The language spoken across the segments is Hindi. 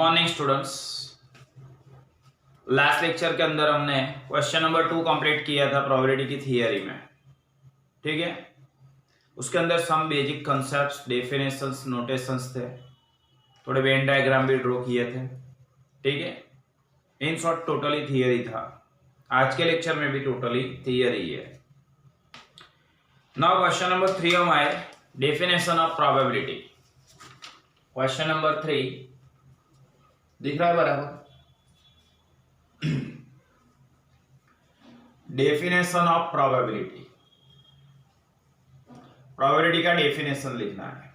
Morning students. लास्ट लेक्चर के अंदर हमने क्वेश्चन नंबर 2 कंप्लीट किया था प्रोबेबिलिटी की थियरी में। ठीक है, उसके अंदर some basic concepts, definitions, notations थे, थोड़े वेन डायग्राम भी ड्रॉ किए थे। ठीक है, इन शॉर्ट टोटली थियरी था। आज के लेक्चर में भी टोटली थियरी है। नाउ क्वेश्चन नंबर 3 हम आए, definition of probability. Question number 3 दिख रहा है बराबर? डेफिनेशन ऑफ प्रोबेबिलिटी, प्रोबेबिलिटी का डेफिनेशन लिखना है।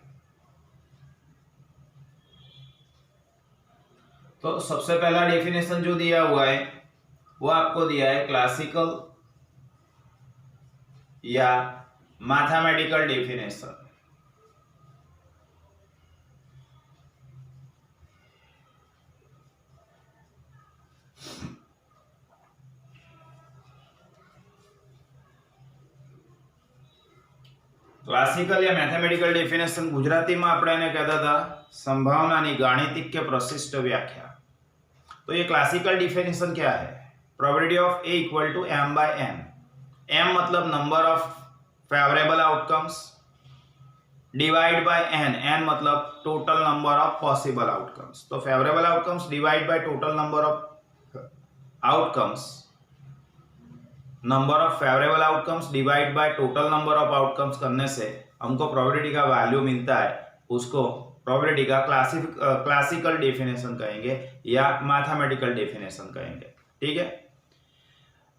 तो सबसे पहला डेफिनेशन जो दिया हुआ है वो आपको दिया है क्लासिकल या मैथमेटिकल डेफिनेशन। ક્લાસિકલ યા મેથેમેટિકલ ડેફિનેશન ગુજરાતીમાં આપણે એને કહેતા હતા સંભાવનાની ગાણિતિક કે પ્રશિષ્ટ વ્યાખ્યા। तो ये क्लासिकल डिफिनेशन क्या है? Probability of A equal to m by n। m मतलब number of favourable outcomes divide by n, n मतलब total number of possible outcomes. तो favourable outcomes divide by total number of outcomes, number of favourable outcomes divide by total number of outcomes करने से हमको प्रोबेबिलिटी का वैल्यू मिलता है। उसको प्रोबेबिलिटी का क्लासिकल डेफिनेशन कहेंगे या मैथमेटिकल डेफिनेशन कहेंगे। ठीक है,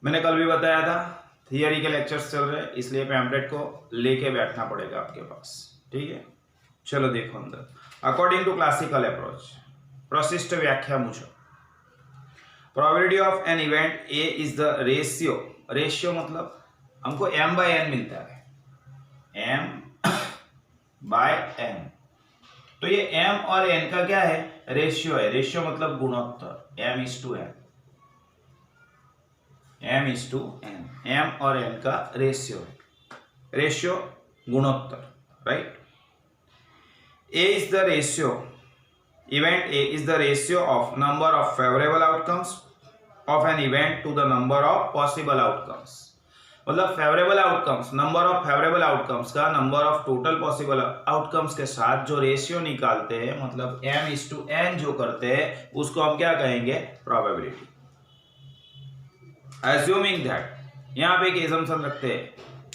मैंने कल भी बताया था थियरी के लेक्चर्स चल रहे हैं, इसलिए पैम्पलेट को लेके बैठना पड़ेगा आपके पास। ठीक है, चलो देखो अंदर। अकॉर्डिंग टू क्लासिकल अप्रोच, प्रशिष्ट व्याख्या मुझे probability of an event A is the ratio. Ratio मतलब हमको m बाय n मिलता है, m बाय n। तो ये m और n का क्या है? रेशियो है। रेशियो मतलब गुणोत्तर, m is to n, m is to n, m और n का रेशियो है। रेशियो गुणोत्तर, right. a is the ratio, event a is the ratio of number of favourable outcomes of an event to the number of possible outcomes. मतलब favourable outcomes, number of favourable outcomes का number of total possible outcomes के साथ जो रेशियो निकालते हैं, मतलब m इज टू n जो करते हैं, उसको हम क्या कहेंगे? प्रोबेबिलिटी। एज्यूमिंग दैट, यहाँ पे एक एजम्पशन रखते हैं।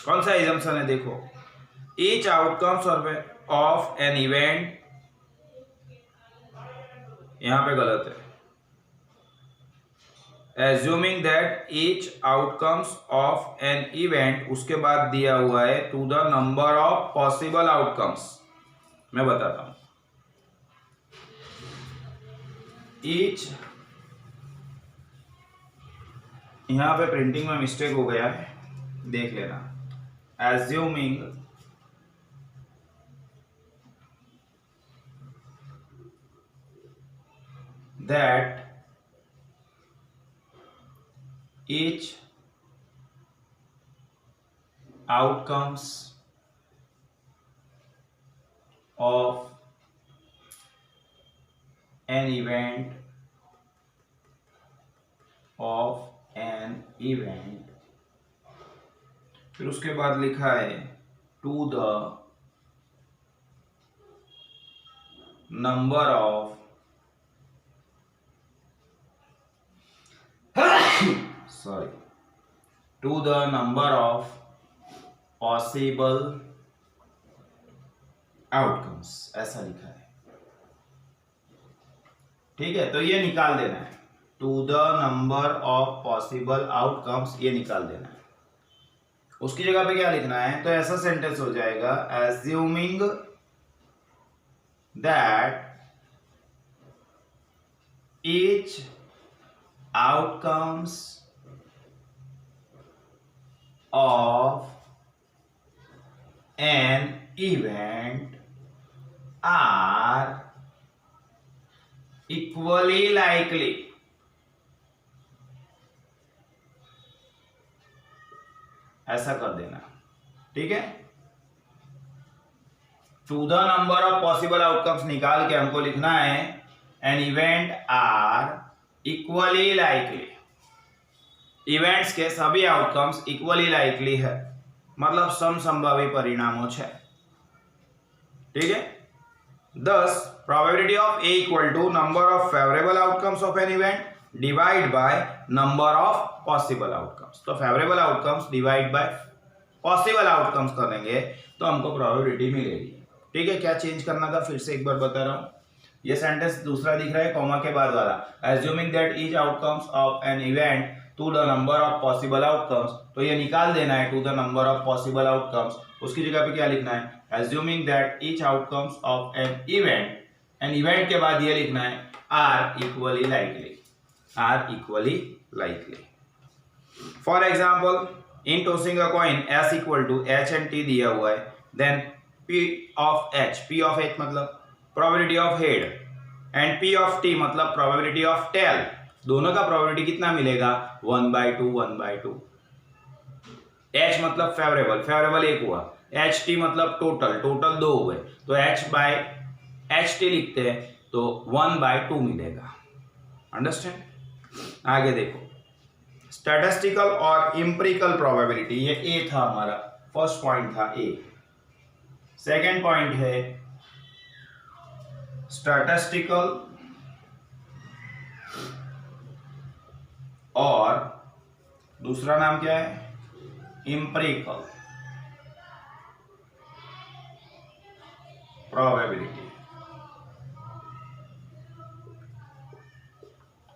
कौन सा एजम्पशन है? देखो, each outcomes of an event, यहाँ पे गलत है। Assuming that each outcomes of an event, उसके बाद दिया हुआ है to the number of possible outcomes। मैं बताता हूं। each, यहां पे प्रिंटिंग में मिस्टेक हो गया है, देख लेना। assuming that each outcomes of an event फिर उसके बाद लिखा है to the number of to the number of possible outcomes, ऐसा लिखा है। ठीक है, तो ये निकाल देना है, to the number of possible outcomes, ये निकाल देना है। उसकी जगह पे क्या लिखना है? तो ऐसा सेंटेंस हो जाएगा, assuming that each outcomes of an event are equally likely। ऐसा कर देना। ठीक है, to the number of possible outcomes निकाल के हमको लिखना है an event are equally likely, events के सभी आउटकम्स इक्वली लाइकली है, मतलब समसंभावी परिणामों है, ठीक है। Thus, probability of A equal to number of favorable outcomes of an event divide by number of possible outcomes. तो favorable outcomes divide by possible outcomes करेंगे तो हमको probability मिलेगी, ठीक है। क्या चेंज करना था फिर से एक बार बता रहा हूँ। ये सेंटेंस दूसरा दिख रहा है कॉमा के बाद वाला, assuming that each outcomes of an event to the number of possible outcomes, तो ये निकाल देना है to the number of possible outcomes, उसकी जगह पे क्या लिखना है, assuming that each outcomes of an event के बाद ये लिखना है are equally likely. For example, in tossing a coin s equal to h and t दिया हुआ है, then p of h मतलब probability of head and p of t मतलब probability of tail, दोनों का probability कितना मिलेगा 1/2. h मतलब फेवरेबल एक हुआ, ht मतलब टोटल 2 हुए, तो h/ht लिखते हैं तो 1/2 मिलेगा। अंडरस्टैंड। आगे देखो, स्टैटिस्टिकल और इंपेरिकल प्रोबेबिलिटी, ये ए था हमारा, फर्स्ट पॉइंट था ए। सेकेंड पॉइंट है स्टैटिस्टिकल और दूसरा नाम क्या है, इंपेरिकल प्रोबेबिलिटी।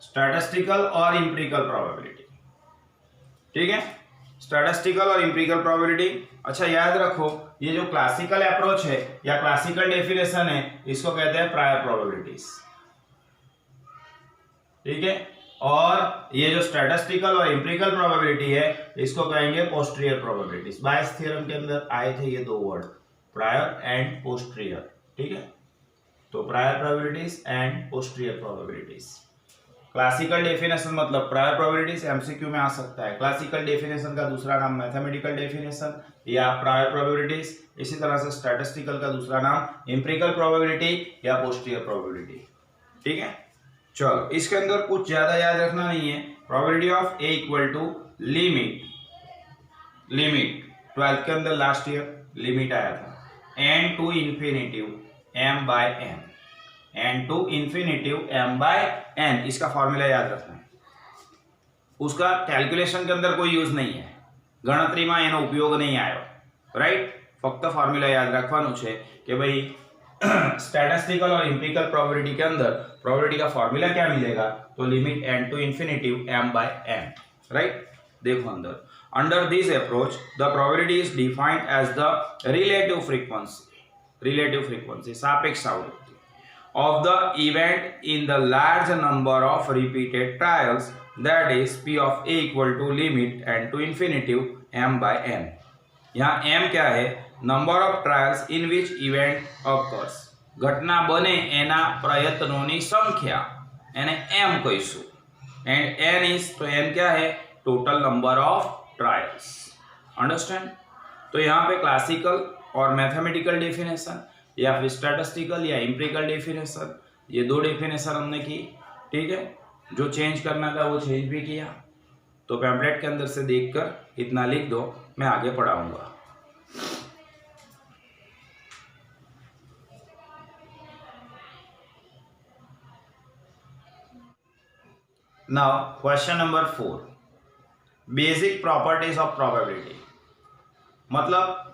स्टैटिस्टिकल और इंपेरिकल प्रोबेबिलिटी, ठीक है। स्टैटिस्टिकल और इंपेरिकल प्रोबेबिलिटी, अच्छा याद रखो, ये जो क्लासिकल अप्रोच है या क्लासिकल डेफिनेशन है, इसको कहते हैं प्रायर प्रोबेबिलिटीज, ठीक है। और ये जो स्टैटिस्टिकल और इंपेरिकल प्रोबेबिलिटी है, इसको कहेंगे पोस्टीरियर प्रोबेबिलिटीज। बायस थ्योरम के अंदर आए थे ये दो वर्ड, प्रायर एंड पोस्टीरियर, ठीक है। तो prior probabilities and posterior probabilities. Classical definition मतलब प्रायर प्रोबेबिलिटीज, एमसीक्यू में आ सकता है। क्लासिकल डेफिनेशन का दूसरा नाम मैथमेटिकल डेफिनेशन या प्रायर प्रोबेबिलिटीज। इसी तरह से स्टैटिस्टिकल का दूसरा नाम इंपेरिकल प्रोबेबिलिटी या पोस्टीरियर प्रोबेबिलिटी, ठीक है। चलो, इसके अंदर कुछ ज्यादा याद रखना नहीं है। Probability of A equal to limit 12th के अंदर लास्ट ईयर लिमिट आया था, n टू इन्फिनिटिव m/n, इसका फॉर्मूला याद रखना है। उसका कैलकुलेशन के अंदर कोई यूज नहीं है, ગણતરીમાં એનો ઉપયોગ નહીં આવ્યો, રાઈટ। ફક્ત ફોર્મ્યુલા યાદ રાખવાનું છે કે ભાઈ स्टैटिस्टिकल और इंपेरिकल प्रोबेबिलिटी के अंदर प्रोबेबिलिटी का फॉर्मूला क्या मिलेगा, तो limit n to infinitive m/n, right. देखो under this approach the probability is defined as the relative frequency सापेक्ष आवृत्ति of the event in the large number of repeated trials, that is p of a equal to limit n to infinitive m/n। यहाँ m क्या है, number of trials in which event occurs, घटना बने एना प्रयत्नों संख्या, एने m कहीशु। एंड n इज, तो n क्या है, total number of trials. Understand. तो यहाँ पे क्लासिकल और मैथमेटिकल डेफिनेशन या फिर स्टैटिस्टिकल या इंपेरिकल डेफिनेशन, ये दो डेफिनेशन हमने की, ठीक है। जो चेंज करना था वो चेंज भी किया। तो पैम्पलेट के अंदर से देखकर इतना लिख दो, मैं आगे पढ़ाऊंगा। Now question number 4, basic properties of probability, मतलब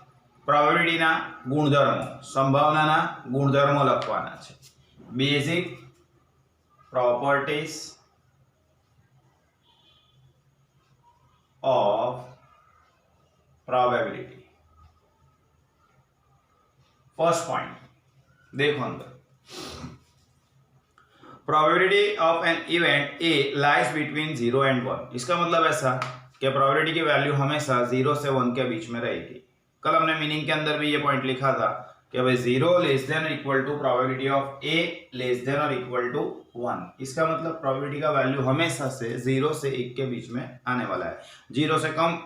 પ્રોબેબિલિટીના ગુણધર્મો, સંભાવનાના ગુણધર્મો લખવાના છે। Basic properties of probability. First point देखो अंदर, probability of an event A lies between 0 and 1। इसका मतलब ऐसा कि प्रोबेबिलिटी की वैल्यू हमेशा 0 से 1 के बीच में रहेगी। कल हमने मीनिंग के अंदर भी ये पॉइंट लिखा था कि भाई 0 less than equal to probability of A less than और इक्वल टू 1। इसका मतलब प्रोबेबिलिटी का वैल्यू हमेशा से 0 से 1 के बीच में आने वाला है, 0 से कम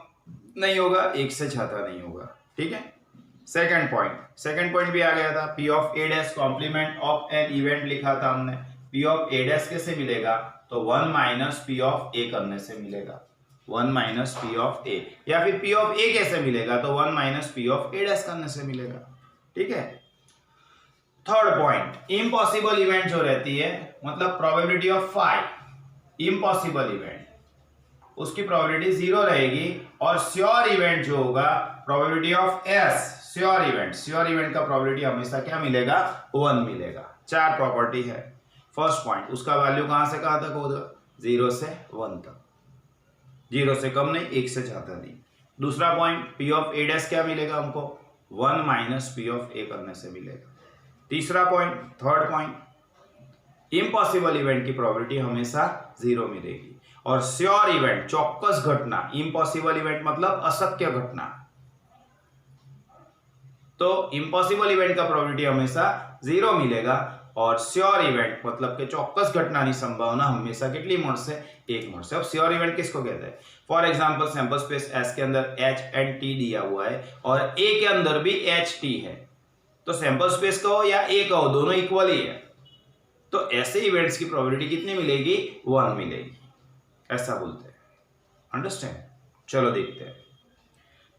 नहीं होगा, 1 से ज्यादा नहीं होगा, ठीक है। सेकंड पॉइंट भी आ गया था, P of A dash complement of an event लिखा था हमने, पी ऑफ ए डैश कैसे मिलेगा, तो 1 माइनस पी ऑफ ए करने से मिलेगा, 1 माइनस पी ऑफ ए, या फिर पी ऑफ ए कैसे मिलेगा, तो 1 minus P of A dash करने से मिलेगा। ठीक है। थर्ड पॉइंट, इम्पॉसिबल इवेंट जो रहती है, मतलब प्रोबेबिलिटी ऑफ 5 इम्पॉसिबल इवेंट, उसकी प्रोबेबिलिटी 0 रहेगी, और श्योर इवेंट जो होगा probability of S, sure event का प्रोबेबिलिटी हमेशा क्या मिलेगा, 1 मिलेगा। 4 प्रॉपर्टी है। फर्स्ट पॉइंट, उसका वैल्यू कहां से कहां तक होगा, 0 से 1 तक, 0 से कम नहीं, 1 से ज्यादा नहीं। दूसरा point, P of A dash क्या मिलेगा हमको, 1 माइनस पी ऑफ ए करने से मिलेगा। तीसरा point, third point, impossible event की प्रोबेबिलिटी हमेशा 0 मिलेगी, और श्योर इवेंट, चौक्कस घटना, इम्पॉसिबल इवेंट मतलब अशक्य घटना, तो इम्पॉसिबल इवेंट का प्रोबेबिलिटी हमेशा 0 मिलेगा, और श्योर इवेंट मतलब के चौक्कस घटना की संभावना हमेशा कितनी मोड से, 1 मोड से। अब श्योर इवेंट किसको कहते हैं, for example sample space S के अंदर एच एंड टी दिया हुआ है, और ए के अंदर भी एच टी है, तो सैंपल स्पेस कहो या ए कहो, दोनों इक्वल ही है, तो ऐसे इवेंट्स की प्रोबेबिलिटी कितनी मिलेगी, 1 मिलेगी, ऐसा बोलते हैं। अंडरस्टैंड। चलो देखते हैं।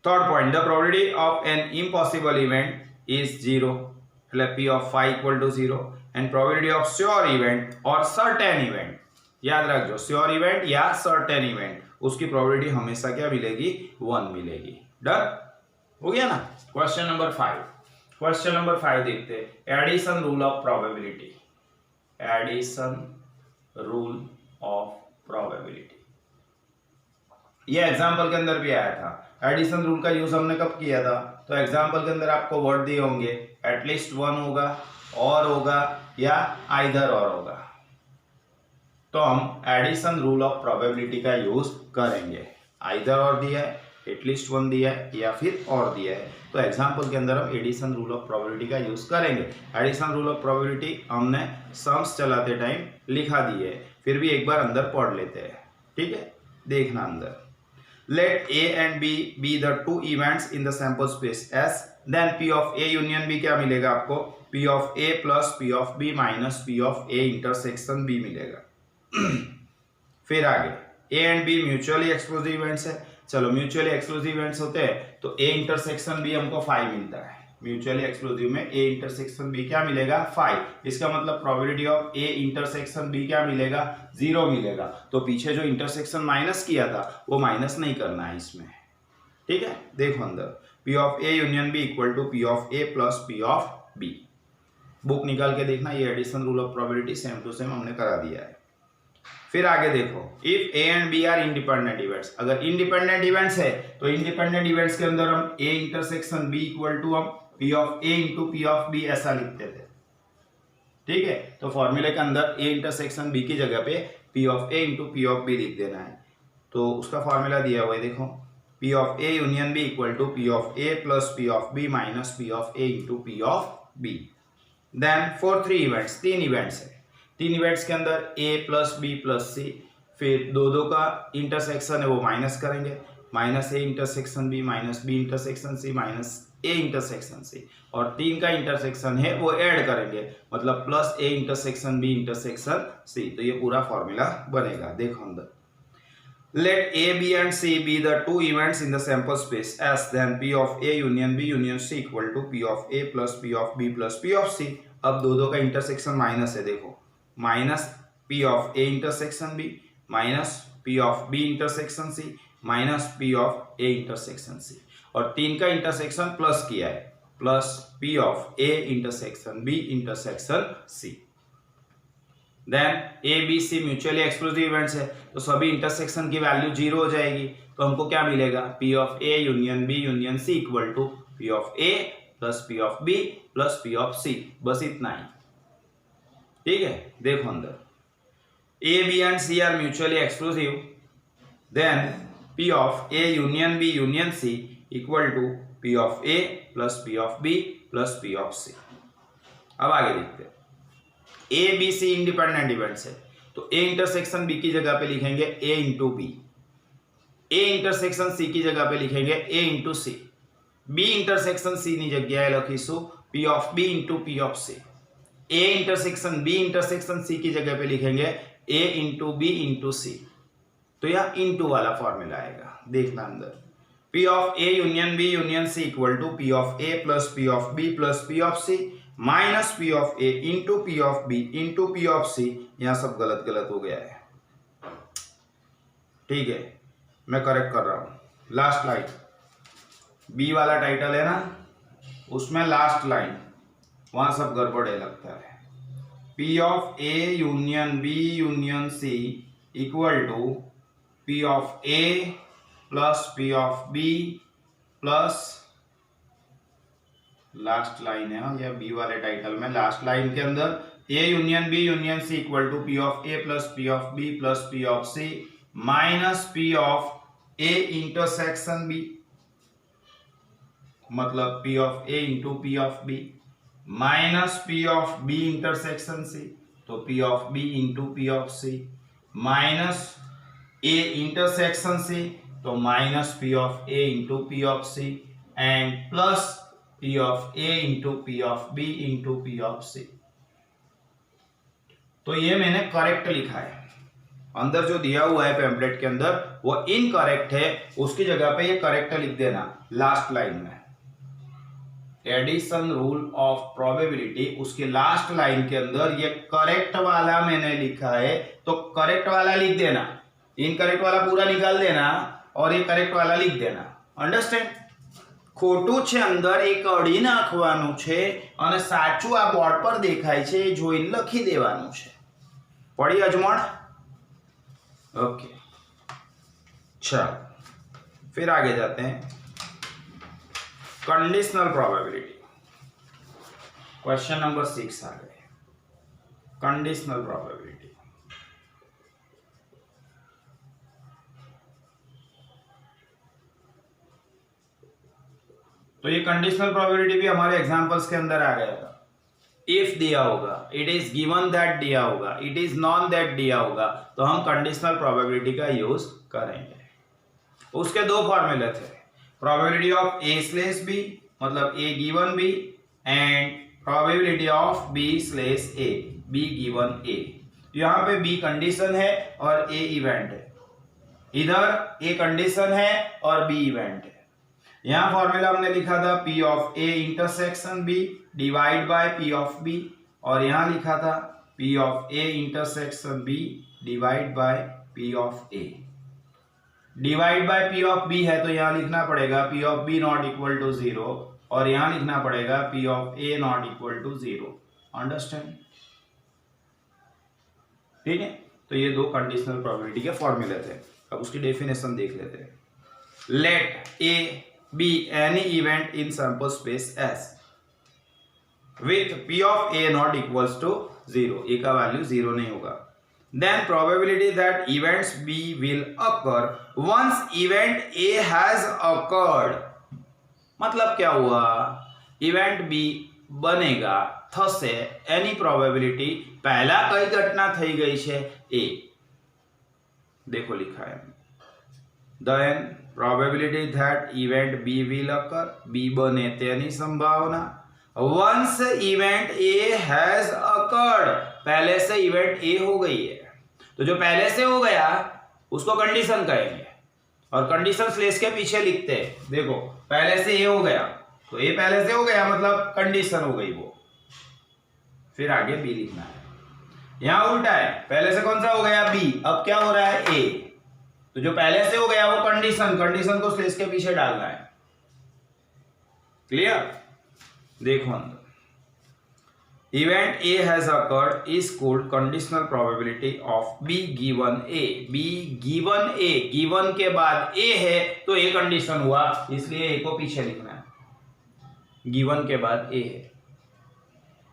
Third point, the probability of an impossible event is 0, मतलब P of 5 equal to 0, and probability of sure event और सर्टेन इवेंट, याद रखो श्योर इवेंट या सर्टेन इवेंट, उसकी प्रोबेबिलिटी हमेशा क्या मिलेगी, 1 मिलेगी। डन हो गया ना। क्वेश्चन नंबर 5, क्वेश्चन नंबर 5 देखते हैं, addition rule of probability, addition rule of probability, ये एग्जांपल के अंदर भी आया था। एडिशन रूल का यूज हमने कब किया था, तो एग्जांपल के अंदर आपको वर्ड दिए होंगे, एटलीस्ट 1 होगा, और होगा, या आइदर और होगा, तो हम एडिशन रूल ऑफ प्रोबेबिलिटी का यूज करेंगे। आइदर और दिया है, एटलीस्ट 1 दिया है, या फिर और दिया है, तो एग्जांपल के अंदर हम एडिशन रूल ऑफ प्रोबेबिलिटी का यूज करेंगे। एडिशन रूल ऑफ प्रोबेबिलिटी हमने सम्स चलाते टाइम लिखा दी है, फिर भी एक बार अंदर पढ़ लेते हैं। ठीक है, देखना अंदर। Let A and B be the two events in the sample space S, then P of A union B क्या मिलेगा आपको, P of A plus P of B minus P of A intersection B मिलेगा। फिर आगे A and B mutually exclusive events है, चलो म्यूचुअली एक्सक्लूसिव इवेंट्स होते हैं तो A इंटरसेक्शन B हमको 5 मिलता है, म्यूचुअली एक्सक्लूसिव में A इंटरसेक्शन B क्या मिलेगा, 5, इसका मतलब probability of A intersection B क्या मिलेगा, 0 मिलेगा। तो पीछे जो इंटरसेक्शन माइनस किया था वो माइनस नहीं करना है इसमें। ठीक है, देखो अंदर P of A union B equal to P of A plus P of B, book निकाल के देखना, ये addition rule of probability same to same हमने करा दिया है। फिर आगे देखो, if A and B are independent events, अगर इंडिपेंडेंट इवेंट्स है तो इंडिपेंडेंट इवेंट्स के अंदर हम a intersection B equal to हम p of A into P of b ऐसा लिखते थे। ठीक है, तो फॉर्मूले के अंदर ए इंटरसेक्शन बी की जगह पे P of A into P of B लिख देना है, तो उसका फॉर्मूला दिया हुआ है, देखो P of A union B equal to P of A plus P of B minus P of A into P of B. Then for 3 events, 3 events है, 3 इवेंट्स के अंदर a plus B plus C, फिर दो का इंटरसेक्शन है वो माइनस करेंगे, minus A intersection B minus B intersection C minus A intersection C, और 3 का इंटरसेक्शन है वो ऐड करेंगे, मतलब plus A intersection B intersection C, तो ये पूरा फॉर्मूला बनेगा। देखो अंदर, let A, B and C be the 2 events in the sample space S, then P of A union B union C equal to P of A plus P of B plus P of C। अब दो का इंटरसेक्शन माइनस है, देखो minus P of A intersection B minus P of B intersection C minus P of A intersection C, और 3 का इंटरसेक्शन प्लस किया है, plus P of A intersection B intersection C। Then A B C mutually exclusive events है, तो सभी इंटरसेक्शन की वैल्यू 0 हो जाएगी, तो हमको क्या मिलेगा, p of A union b union c equal to P of A plus P of b plus P of c, बस इतना ही। ठीक है, देखो अंदर a b and c are mutually exclusive, then P of A union b union c equal to P of A plus P of b plus P of c. अब आगे देखते हैं, a B c independent events है, तो ए इंटरसेक्शन बी की जगह पे लिखेंगे a into b, a intersection c की जगह पे लिखेंगे a into c, b intersection c ની જગ્યાએ લખીશું p of b into P of c, a intersection B intersection c की जगह पे लिखेंगे a into b into c, तो यह इंटू वाला फॉर्मूला आएगा। देखना अंदर P of A union B union C equal to P of A plus P of B plus P of C minus P of A into P of B into P of C। यहाँ सब गलत गलत हो गया है, ठीक है, मैं करेक्ट कर रहा हूं। लास्ट लाइन B वाला टाइटल है ना, उसमें लास्ट लाइन वहां सब गड़बड़ है लगता है। P of A union B union C equal to P of A plus P of B plus last line है या B वाले टाइटल में लास्ट लाइन के अंदर A union B union C equal to P of A plus P of B plus P of C minus P of A intersection B, मतलब P of A into P of B minus P of B intersection C, तो P of B into P of C minus A intersection C, तो minus P of A into P of C and plus P of A into P of B into P of C। तो ये मैंने करेक्ट लिखा है, अंदर जो दिया हुआ है पैम्पलेट के अंदर वो इनकरेक्ट है, उसकी जगह पे ये करेक्ट लिख देना लास्ट लाइन में। एडिशन रूल ऑफ प्रोबेबिलिटी, उसके लास्ट लाइन के अंदर ये करेक्ट वाला मैंने लिखा है, तो करेक्ट वाला लिख देना, इनकरेक्ट वाला पूरा निकाल देना और ये करेक्ट वाला लिख देना। અંડરસ્ટેન્ડ? ખોટું છે અંદર એક અડી નાખવાનું છે અને સાચું આ બોર્ડ પર દેખાય છે એ જોઈને લખી દેવાનું છે। પડી અજમણ? ओके, चलो फिर आगे जाते हैं। कंडीशनल प्रोबेबिलिटी, क्वेश्चन नंबर 6 आ गए। कंडीशनल प्रोबेबिलिटी, तो ये कंडीशनल प्रोबेबिलिटी भी हमारे एग्जांपल्स के अंदर आ गया था। इफ दिया होगा, इट इज गिवन दैट दिया होगा, इट इज नॉन दैट दिया होगा, तो हम कंडीशनल प्रोबेबिलिटी का यूज करेंगे। उसके दो फॉर्मूले थे, probability of a slash b, मतलब a given b, and probability of b slash a, b given a. यहाँ पे बी कंडीशन है और ए इवेंट है, इधर ए कंडीशन है और बी इवेंट है। यहाँ फॉर्मूला हमने लिखा था P of A intersection B divide by P of B, और यहाँ लिखा था P of A intersection B divide by P of A। Divide by P of B है तो यहाँ लिखना पड़ेगा P of B not equal to 0, और यहाँ लिखना पड़ेगा P of A not equal to 0। Understand? ठीक है, तो ये दो कंडीशनल प्रोबेबिलिटी के फॉर्मूले थे। अब उसकी डेफिनेशन देख लेते हैं। Let A be any event in sample space S with P of A not equals to 0, A का वैल्यू 0 नहीं होगा, then probability that events B will occur once event A has occurred, मतलब क्या हुआ, इवेंट B बनेगा થશે એની પ્રોબેબિલિટી પહેલા કઈ ઘટના થઈ ગઈ છે A, देखो लिखा है, then probability that event B will occur, B बने तेनी संभावना, once event A has occurred, पहले से इवेंट A हो गई है, तो जो पहले से हो गया उसको कंडीशन कहेंगे, और कंडीशन स्लेश के पीछे लिखते हैं। देखो पहले से A हो गया तो A पहले से हो गया मतलब कंडीशन हो गई वो, फिर आगे B लिखना है। यहाँ उल्टा है, पहले से कौन सा हो गया B, अब क्या हो रहा है A, तो जो पहले से हो गया वो कंडीशन, कंडीशन को स्लेश के पीछे डालना है। क्लियर? देखो अंदर, event A has occurred is called conditional probability of B given A। B given A, given के बाद A है तो A कंडीशन हुआ, इसलिए A को पीछे लिखना है। given के बाद A है,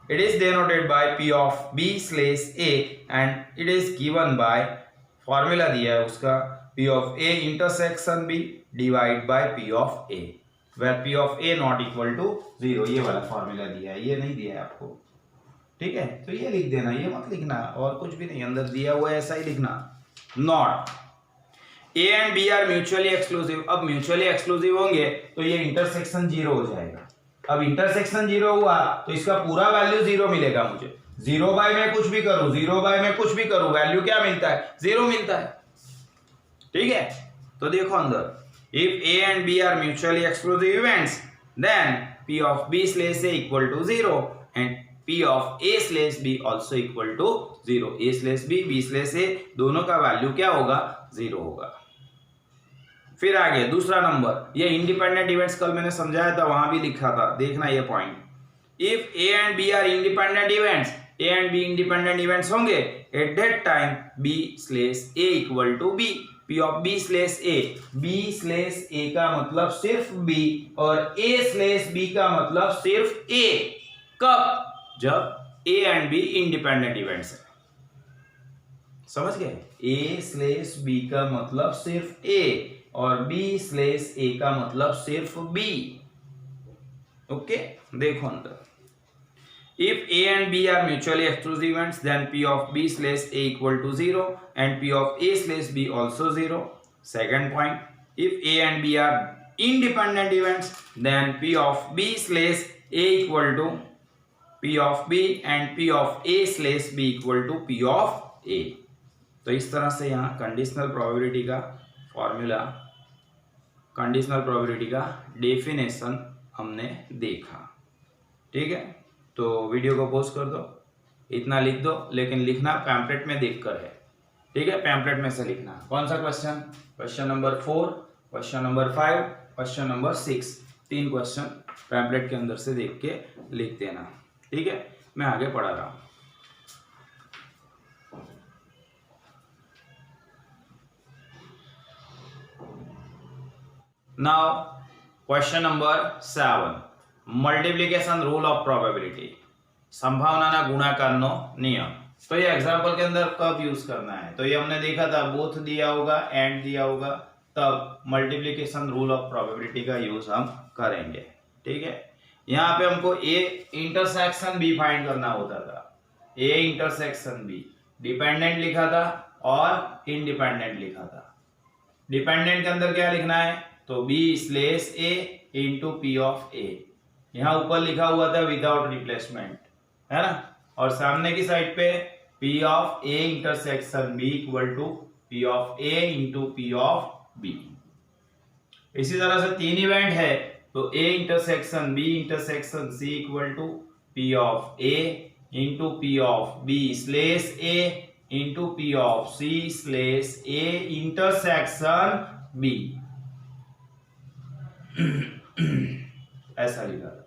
it is denoted by P of B slash A and it is given by, formula दिया है उसका, P of A intersection B divide by P of A, where P of A not equal to 0, ये वाला फॉर्मूला दिया है, ये नहीं दिया है आपको। ठीक है, तो ये लिख देना, ये मत लिखना, और कुछ भी नहीं अंदर दिया हुआ है ऐसा ही लिखना। Not A and B are mutually exclusive, अब म्यूचुअली एक्सक्लूसिव होंगे तो ये इंटरसेक्शन 0 हो जाएगा। अब इंटरसेक्शन 0 हुआ तो इसका पूरा वैल्यू 0 मिलेगा मुझे, 0 बाय में कुछ भी करूं, 0 बाय में कुछ भी करूं, वैल्यू क्या मिलता है? 0 मिलता है। ठीक है, तो देखो अंदर, if A and B are mutually exclusive events then P of B slash A equal to 0 and P of A slash B also equal to 0। A slash B slash A दोनों का वैल्यू क्या होगा? 0 होगा। फिर आगे दूसरा नंबर, ये इंडिपेंडेंट इवेंट्स कल मैंने समझाया था, वहां भी लिखा था, देखना ये point. If A and B are independent events, a and b independent events होंगे, at that time b slash A equal to b, p of B slash a, b slash a का मतलब सिर्फ बी और ए स्लैश बी का मतलब सिर्फ ए। कब? जब ए एंड बी इंडिपेंडेंट इवेंट्स है। समझ गए? ए स्लैश बी का मतलब सिर्फ ए और बी स्लैश ए का मतलब सिर्फ बी। ओके, देखो अंदर, if a and b are mutually exclusive events then p of b slash a equal to 0 and p of a slash b also 0. Second point, if a and b are independent events then p of b slash a equal to p of b and p of a slash b equal to p of a. तो इस तरह से यहाँ कंडीशनल प्रोबेबिलिटी का फॉर्मूला, कंडीशनल प्रोबेबिलिटी का डेफिनेशन हमने देखा। ठीक है, तो वीडियो को पॉज कर दो, इतना लिख दो, लेकिन लिखना पैम्पलेट में देखकर है। ठीक है, पैम्पलेट में से लिखना। कौन सा question? Question number 4, question number 5, question number 6, 3 question pamphlet के अंदर से देख के लिख देना। ठीक है, मैं आगे पढ़ा रहा हूं। Now question number 7, multiplication rule of probability, संभावना गुणाकारનો नियम। तो ये एग्जांपल के अंदर कब यूज करना है? तो ये हमने देखा था, बोथ दिया होगा एंड दिया होगा, तब मल्टीप्लिकेशन रूल ऑफ प्रोबेबिलिटी का यूज हम करेंगे। ठीक है, यहाँ पे हमको ए इंटरसेक्शन बी फाइंड करना होता था। ए इंटरसेक्शन बी डिपेंडेंट लिखा था और इंडिपेंडेंट लिखा था। डिपेंडेंट के अंदर क्या लिखना है? तो b slash A into P of a, यहाँ ऊपर लिखा हुआ था विदाउट रिप्लेसमेंट, है ना, और सामने की साइड पे P of A intersection B equal to P of A into P of B. इसी तरह से 3 इवेंट है, तो A intersection B intersection C equal to P of A into P of B slash A into P of C slash A intersection B. ऐसा लिखा था।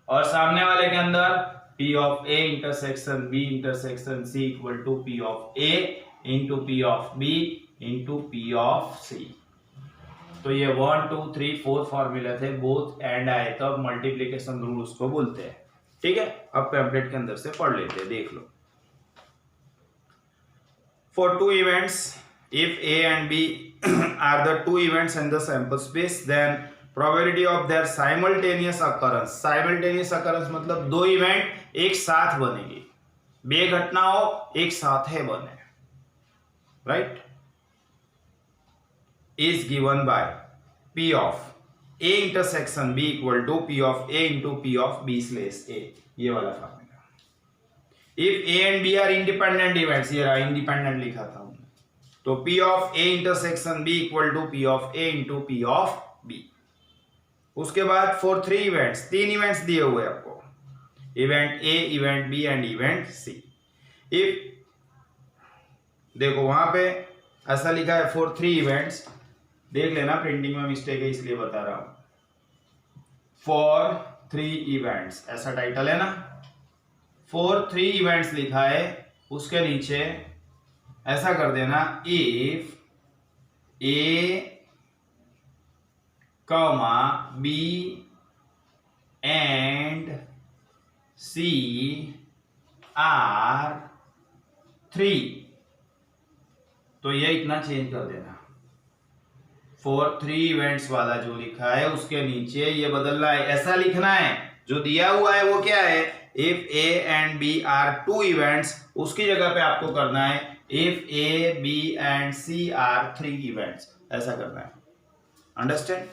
और सामने वाले के अंदर P of A intersection B intersection C equal to P of A into P of B into P of C। तो ये 1 2 3 4 फॉर्मूला थे, बोथ एंड आए तब मल्टीप्लिकेशन रूल उसको बोलते हैं। ठीक है, अब पैम्पलेट के अंदर से पढ़ लेते हैं, देख लो। For 2 events, if A and B are the 2 events in the sample space, then probability of their simultaneous occurrence, simultaneous occurrence मतलब 2 इवेंट एक साथ बनेगी, 2 घटनाओं एक साथ है बने, right, is given by P of A intersection B equal to P of A into P of B slash A, ये वाला formula. if A and B are independent events, ये रहा इंडिपेंडेंट लिखा था हमने, तो P of A intersection B equal to P of A into P of B। उसके बाद फॉर 3 इवेंट्स, 3 इवेंट्स दिए हुए आपको, event A, event B and event C. If देखो वहां पे ऐसा लिखा है फॉर 3 इवेंट्स, देख लेना प्रिंटिंग में मिस्टेक है इसलिए बता रहा हूं। फॉर 3 इवेंट्स ऐसा टाइटल है ना, फॉर 3 इवेंट्स लिखा है, उसके नीचे ऐसा कर देना, if A comma B and C are 3, तो ये इतना चेंज कर देना। फॉर 3 इवेंट्स वाला जो लिखा है उसके नीचे ये बदलना है, ऐसा लिखना है। जो दिया हुआ है वो क्या है? If A and B are 2 events, उसकी जगह पे आपको करना है if A, B and C are 3 events, ऐसा करना है। अंडरस्टैंड?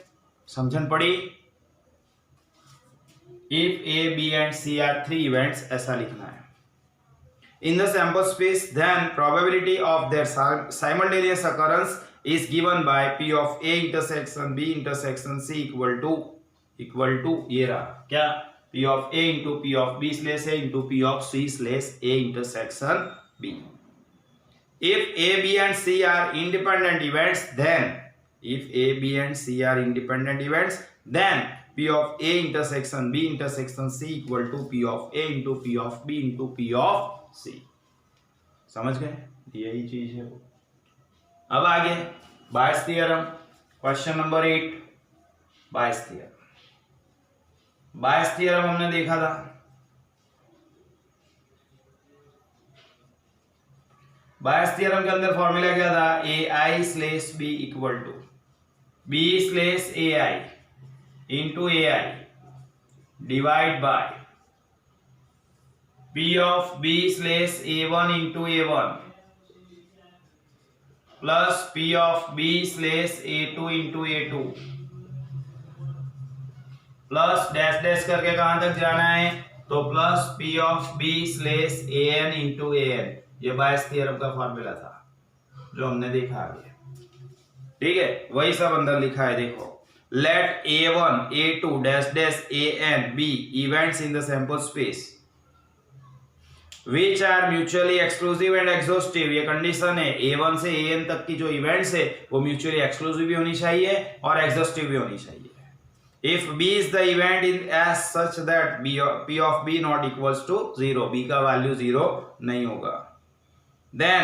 समझन पड़ी? If A, B and C are 3 events, ऐसा लिखना है। in the sample space, then probability of their simultaneous occurrence is given by P of A intersection B intersection C equal to ये रहा क्या, P of A into P of B slash A into P of C slash A intersection B. If A, B and C are independent events, then P of A intersection B intersection C equal to P of A into P of B into P of C. समझ गए, यही चीज है वो. अब आगे बायस थ्योरम, क्वेश्चन नंबर 8 बायस थ्योरम. बायस थ्योरम हमने देखा था. बायस थ्योरम के अंदर फॉर्मूला क्या था, a i slash b equal to b slash a i into a i divide by P of B slash A1 into A1 plus P of B slash A2 into A2 plus dash dash करके कहां तक जाना है, तो plus P of B slash AN into AN. ये बायस थ्योरम का फॉर्मूला था जो हमने देखा आगे. ठीक है, वही सब अंदर लिखा है. देखो, let A1 A2 dash dash AN be events in the sample space which are mutually exclusive and exhaustive. ये कंडीशन है, A1 से AN तक की जो इवेंट्स है वो म्यूचुअली एक्सक्लूसिव भी होनी चाहिए और एग्जॉस्टिव भी होनी चाहिए. If B is the event in as such that P of B not equals to 0, B का वैल्यू 0 नहीं होगा, then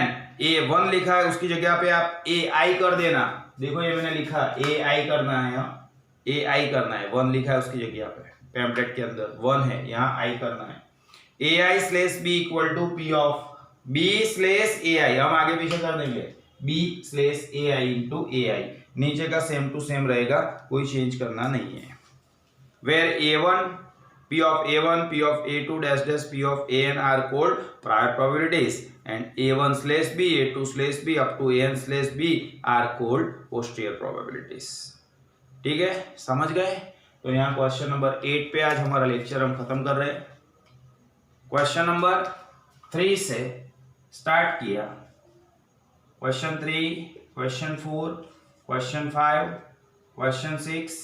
A1 लिखा है उसकी जगह पे आप AI कर देना. देखो ये मैंने लिखा AI करना है, यहाँ AI करना है, 1 लिखा है उसकी जगह पे, पैम्पलेट के अंदर 1 है, यहाँ I करना है. AI slash B equal to P of B slash AI, हम आगे पीछे कर देंगे, B slash AI into AI. नीचे का सेम टू सेम रहेगा, कोई चेंज करना नहीं है. Where A1 P of A1 P of A2 dash dash P of AN are called prior probabilities and A1 slash B A2 slash B up to AN slash B are called posterior probabilities. ठीक है, समझ गए. तो यहाँ क्वेश्चन नंबर 8 पे आज हमारा लेक्चर हम खत्म कर रहे हैं. क्वेश्चन नंबर 3 से स्टार्ट किया. Question 3, question 4, question 5, question 6,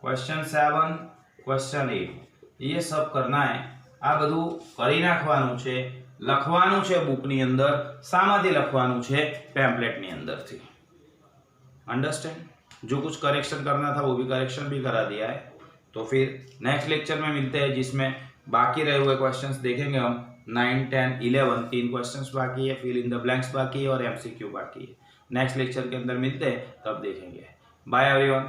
question 7, question 8 ये सब करना है. આ બધું કરી નાખવાનું છે, લખવાનું છે બુકની અંદર, સામાંથી લખવાનું છે પેમ્પલેટની અંદરથી. अंडरस्टैंड. जो कुछ करेक्शन करना था वो भी करेक्शन भी करा दिया है. तो फिर नेक्स्ट लेक्चर में मिलते हैं जिसमें बाकी रहे हुए क्वेश्चंस देखेंगे हम. 9, 10, 11 3 क्वेश्चंस बाकी है, फिल इन द ब्लैंक्स बाकी है और MCQ बाकी है. नेक्स्ट लेक्चर के अंदर मिलते हैं, तब देखेंगे. Bye everyone.